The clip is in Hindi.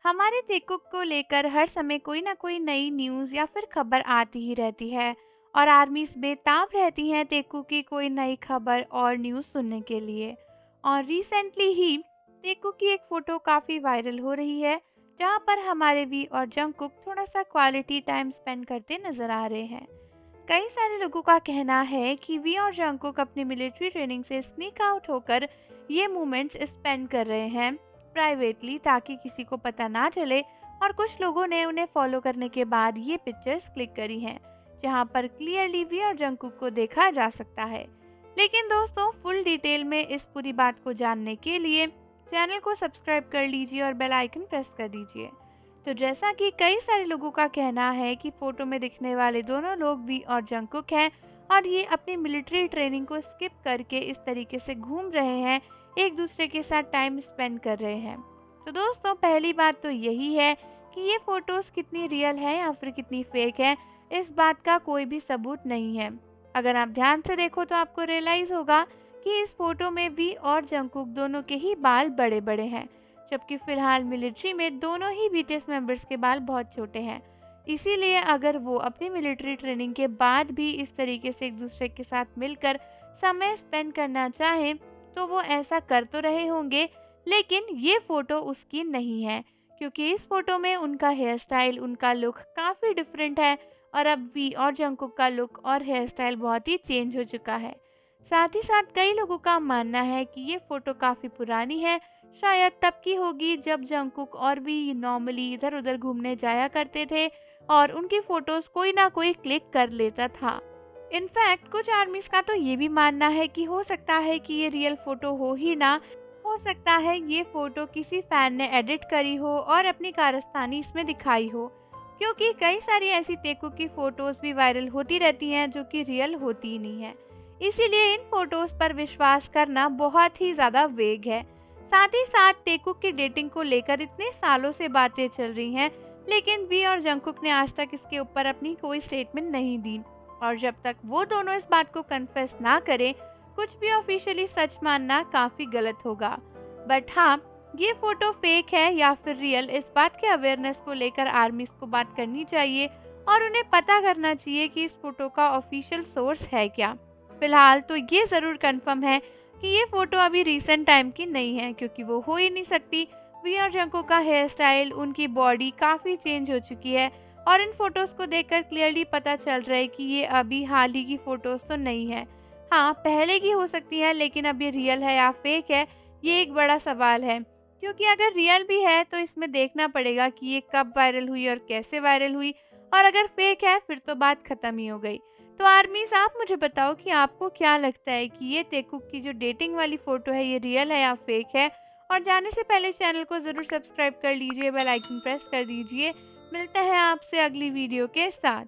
हमारे टेकुक को लेकर हर समय कोई ना कोई नई न्यूज़ या फिर खबर आती ही रहती है और आर्मीज बेताब रहती हैं टेकुक की कोई नई खबर और न्यूज़ सुनने के लिए। और रिसेंटली ही टेकुक की एक फ़ोटो काफ़ी वायरल हो रही है, जहां पर हमारे वी और जंगकुक थोड़ा सा क्वालिटी टाइम स्पेंड करते नजर आ रहे हैं। कई सारे लोगों का कहना है कि वी और जंगकुक अपनी मिलिट्री ट्रेनिंग से स्नीक आउट होकर ये मोमेंट्स स्पेंड कर रहे हैं प्राइवेटली, ताकि किसी को पता ना चले। और कुछ लोगों ने उन्हें फॉलो करने के बाद ये पिक्चर्स क्लिक करी हैं, जहां पर क्लियरली वी और जंगकुक को देखा जा सकता है। लेकिन दोस्तों, फुल डिटेल में इस पूरी बात को जानने के लिए चैनल को सब्सक्राइब कर लीजिए और बेल आइकन प्रेस कर दीजिए। तो जैसा कि कई सारे लोगों का कहना है कि फोटो में दिखने वाले दोनों लोग वी और जंगकुक हैं और ये अपनी मिलिट्री ट्रेनिंग को स्किप करके इस तरीके से घूम रहे हैं, एक दूसरे के साथ टाइम स्पेंड कर रहे हैं। तो दोस्तों, पहली बात तो यही है कि ये फोटोज कितनी रियल है या फिर कितनी फेक है, इस बात का कोई भी सबूत नहीं है। अगर आप ध्यान से देखो तो आपको रियलाइज होगा कि इस फोटो में वी और जंगकुक दोनों के ही बाल बड़े बड़े हैं, जबकि फिलहाल मिलिट्री में दोनों ही बीटीएस मेंबर्स के बाल बहुत छोटे हैं। इसीलिए अगर वो अपनी मिलिट्री ट्रेनिंग के बाद भी इस तरीके से एक दूसरे के साथ मिलकर समय स्पेंड करना चाहें, तो वो ऐसा कर तो रहे होंगे, लेकिन ये फोटो उसकी नहीं है, क्योंकि इस फोटो में उनका हेयर स्टाइल, उनका लुक काफ़ी डिफरेंट है और अब वी और जंगकुक का लुक और हेयर स्टाइल बहुत ही चेंज हो चुका है। साथ ही साथ कई लोगों का मानना है कि ये फोटो काफ़ी पुरानी है, शायद तब की होगी जब जंगकुक और भी नॉर्मली इधर उधर घूमने जाया करते थे और उनकी फोटोज कोई ना कोई क्लिक कर लेता था। इनफैक्ट कुछ आर्मीज का तो ये भी मानना है कि हो सकता है कि ये रियल फोटो हो ही ना, हो सकता है ये फोटो किसी फैन ने एडिट करी हो और अपनी कारस्तानी इसमें दिखाई हो, क्योंकि कई सारी ऐसी टेकू की फोटोज भी वायरल होती रहती हैं जो कि रियल होती ही नहीं है। इसीलिए इन फोटोज पर विश्वास करना बहुत ही ज़्यादा वेग है। साथ ही साथ टेकुक की डेटिंग को लेकर इतने सालों से बातें चल रही हैं, लेकिन वी और जंगकुक ने आज तक इसके ऊपर अपनी कोई स्टेटमेंट नहीं दी। और जब तक वो दोनों इस बात को कन्फेस ना करें, कुछ भी ऑफिशियली सच मानना काफ़ी गलत होगा। बट हाँ, ये फोटो फेक है या फिर रियल, इस बात के अवेयरनेस को लेकर आर्मीज को बात करनी चाहिए और उन्हें पता करना चाहिए कि इस फोटो का ऑफिशियल सोर्स है क्या। फिलहाल तो ये ज़रूर कंफर्म है कि ये फ़ोटो अभी रीसेंट टाइम की नहीं है, क्योंकि वो हो ही नहीं सकती। वी और जंगकुक का हेयर स्टाइल, उनकी बॉडी काफ़ी चेंज हो चुकी है और इन फ़ोटोज़ को देखकर क्लियरली पता चल रहा है कि ये अभी हाल ही की फ़ोटोज़ तो नहीं है। हाँ, पहले की हो सकती है, लेकिन अब ये रियल है या फेक है, ये एक बड़ा सवाल है। क्योंकि अगर रियल भी है तो इसमें देखना पड़ेगा कि ये कब वायरल हुई और कैसे वायरल हुई, और अगर फेक है फिर तो बात खत्म ही हो गई। तो आर्मीज़, आप मुझे बताओ कि आपको क्या लगता है कि ये टेकुक की जो डेटिंग वाली फ़ोटो है, ये रियल है या फेक है? और जाने से पहले चैनल को ज़रूर सब्सक्राइब कर लीजिए, बेल आइकन प्रेस कर दीजिए। मिलते हैं आपसे अगली वीडियो के साथ।